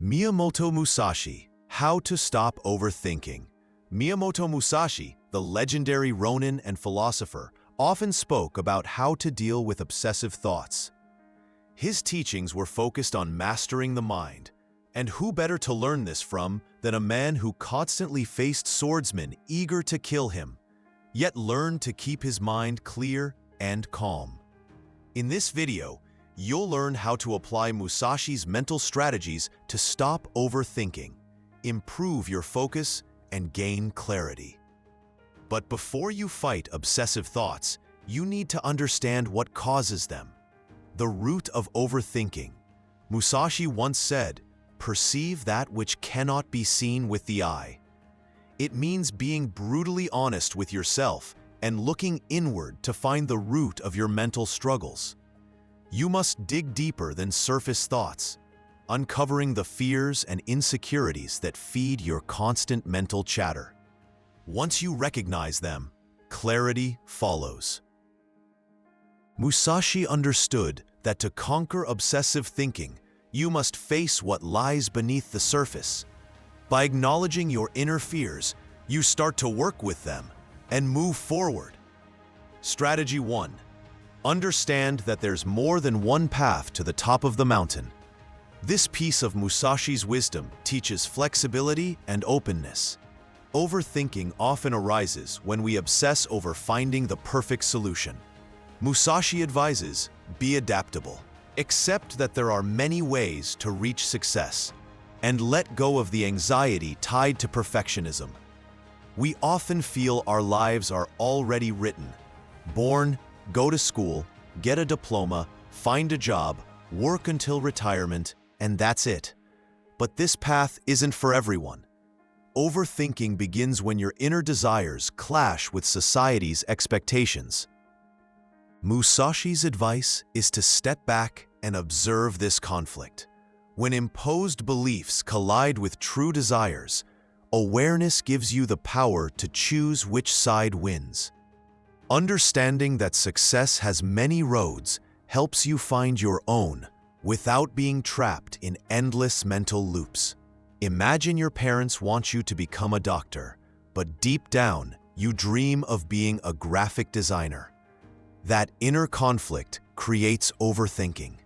Miyamoto Musashi, How to Stop Overthinking. Miyamoto Musashi, the legendary ronin and philosopher, often spoke about how to deal with obsessive thoughts. His teachings were focused on mastering the mind, and who better to learn this from than a man who constantly faced swordsmen eager to kill him, yet learned to keep his mind clear and calm. In this video, you'll learn how to apply Musashi's mental strategies to stop overthinking, improve your focus, and gain clarity. But before you fight obsessive thoughts, you need to understand what causes them. The root of overthinking. Musashi once said, "Perceive that which cannot be seen with the eye." It means being brutally honest with yourself and looking inward to find the root of your mental struggles. You must dig deeper than surface thoughts, uncovering the fears and insecurities that feed your constant mental chatter. Once you recognize them, clarity follows. Musashi understood that to conquer obsessive thinking, you must face what lies beneath the surface. By acknowledging your inner fears, you start to work with them and move forward. Strategy 1. Understand that there's more than one path to the top of the mountain. This piece of Musashi's wisdom teaches flexibility and openness. Overthinking often arises when we obsess over finding the perfect solution. Musashi advises, be adaptable. Accept that there are many ways to reach success, and let go of the anxiety tied to perfectionism. We often feel our lives are already written. Born, go to school, get a diploma, find a job, work until retirement, and that's it. But this path isn't for everyone. Overthinking begins when your inner desires clash with society's expectations. Musashi's advice is to step back and observe this conflict. When imposed beliefs collide with true desires, awareness gives you the power to choose which side wins. Understanding that success has many roads helps you find your own without being trapped in endless mental loops. Imagine your parents want you to become a doctor, but deep down, you dream of being a graphic designer. That inner conflict creates overthinking.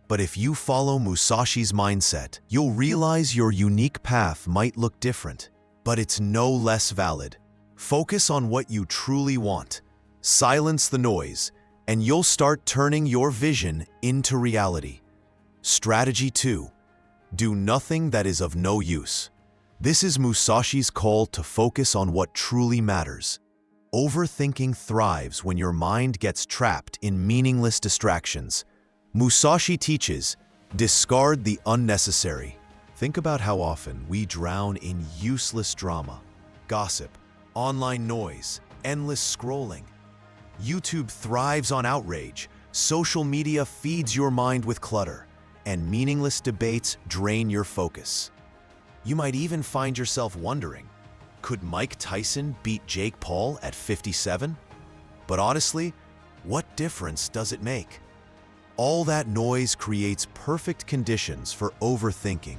But if you follow Musashi's mindset, you'll realize your unique path might look different, but it's no less valid. Focus on what you truly want. Silence the noise, and you'll start turning your vision into reality. Strategy 2. Do nothing that is of no use. This is Musashi's call to focus on what truly matters. Overthinking thrives when your mind gets trapped in meaningless distractions. Musashi teaches, discard the unnecessary. Think about how often we drown in useless drama, gossip, online noise, endless scrolling. YouTube thrives on outrage, social media feeds your mind with clutter, and meaningless debates drain your focus. You might even find yourself wondering, could Mike Tyson beat Jake Paul at 57? But honestly, what difference does it make? All that noise creates perfect conditions for overthinking.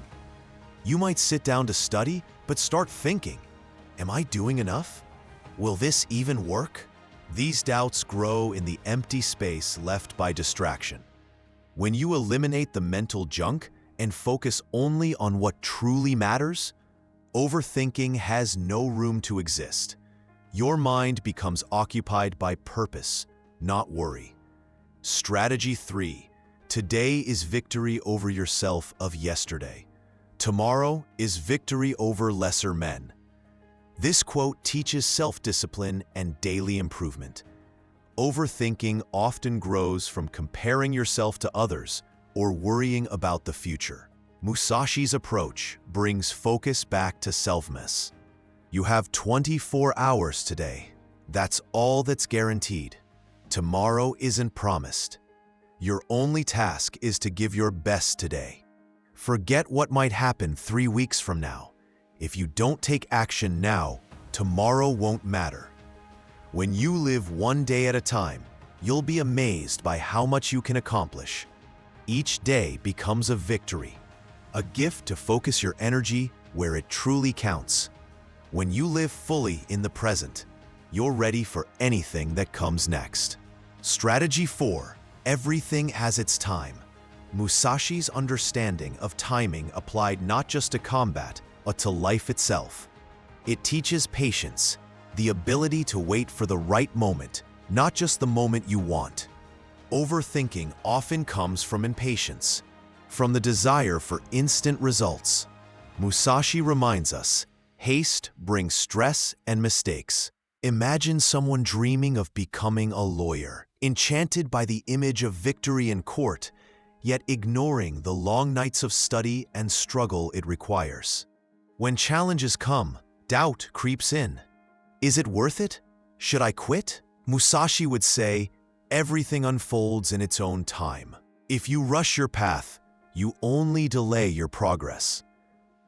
You might sit down to study, but start thinking, am I doing enough? Will this even work? These doubts grow in the empty space left by distraction. When you eliminate the mental junk and focus only on what truly matters, overthinking has no room to exist. Your mind becomes occupied by purpose, not worry. Strategy 3. Today is victory over yourself of yesterday. Tomorrow is victory over lesser men. This quote teaches self-discipline and daily improvement. Overthinking often grows from comparing yourself to others or worrying about the future. Musashi's approach brings focus back to selfness. You have 24 hours today. That's all that's guaranteed. Tomorrow isn't promised. Your only task is to give your best today. Forget what might happen 3 weeks from now. If you don't take action now, tomorrow won't matter. When you live one day at a time, you'll be amazed by how much you can accomplish. Each day becomes a victory. a gift to focus your energy where it truly counts. When you live fully in the present, you're ready for anything that comes next. Strategy 4. Everything has its time. Musashi's understanding of timing applied not just to combat, but to life itself. It teaches patience, the ability to wait for the right moment, not just the moment you want. Overthinking often comes from impatience, from the desire for instant results. Musashi reminds us, haste brings stress and mistakes. Imagine someone dreaming of becoming a lawyer, enchanted by the image of victory in court, yet ignoring the long nights of study and struggle it requires. When challenges come, doubt creeps in. Is it worth it? Should I quit? Musashi would say, everything unfolds in its own time. If you rush your path, you only delay your progress.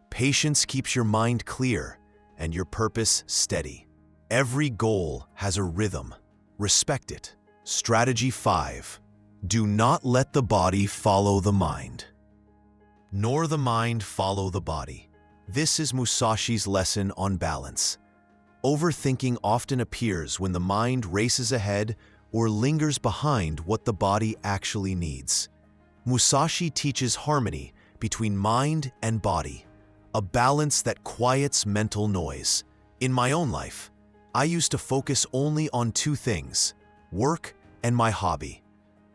Patience keeps your mind clear and your purpose steady. Every goal has a rhythm. Respect it. Strategy 5. Do not let the body follow the mind, nor the mind follow the body. This is Musashi's lesson on balance. Overthinking often appears when the mind races ahead or lingers behind what the body actually needs. Musashi teaches harmony between mind and body, a balance that quiets mental noise. In my own life, I used to focus only on two things: work and my hobby.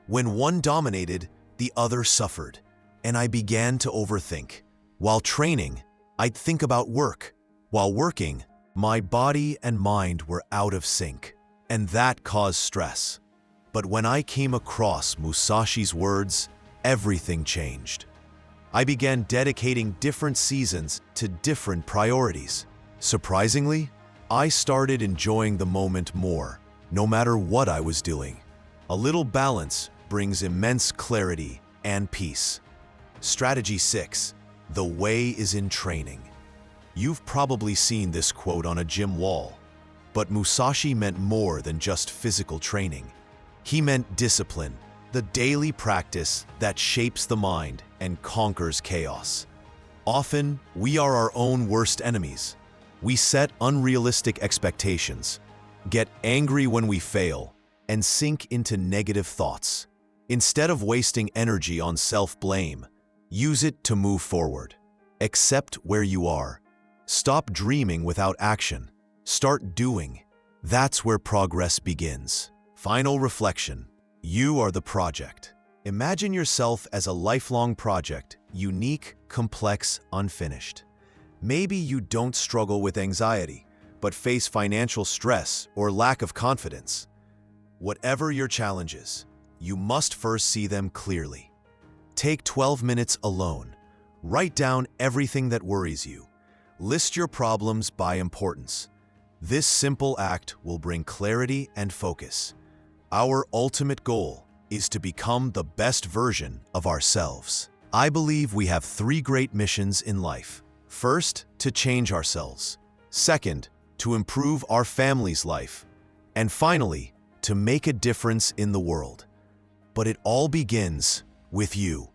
When one dominated, the other suffered, and I began to overthink. While training, I'd think about work. While working, my body and mind were out of sync, and that caused stress. But when I came across Musashi's words, everything changed. I began dedicating different seasons to different priorities. Surprisingly, I started enjoying the moment more, no matter what I was doing. A little balance brings immense clarity and peace. Strategy 6. The way is in training. You've probably seen this quote on a gym wall, but Musashi meant more than just physical training. He meant discipline, the daily practice that shapes the mind and conquers chaos. Often, we are our own worst enemies. We set unrealistic expectations, get angry when we fail, and sink into negative thoughts. Instead of wasting energy on self-blame, use it to move forward. Accept where you are. Stop dreaming without action. Start doing. That's where progress begins. Final reflection. You are the project. Imagine yourself as a lifelong project, unique, complex, unfinished. Maybe you don't struggle with anxiety, but face financial stress or lack of confidence. Whatever your challenges, you must first see them clearly. Take 12 minutes alone. Write down everything that worries you. List your problems by importance. This simple act will bring clarity and focus. Our ultimate goal is to become the best version of ourselves. I believe we have 3 great missions in life. First, to change ourselves. Second, to improve our family's life. And finally, to make a difference in the world. But it all begins with you.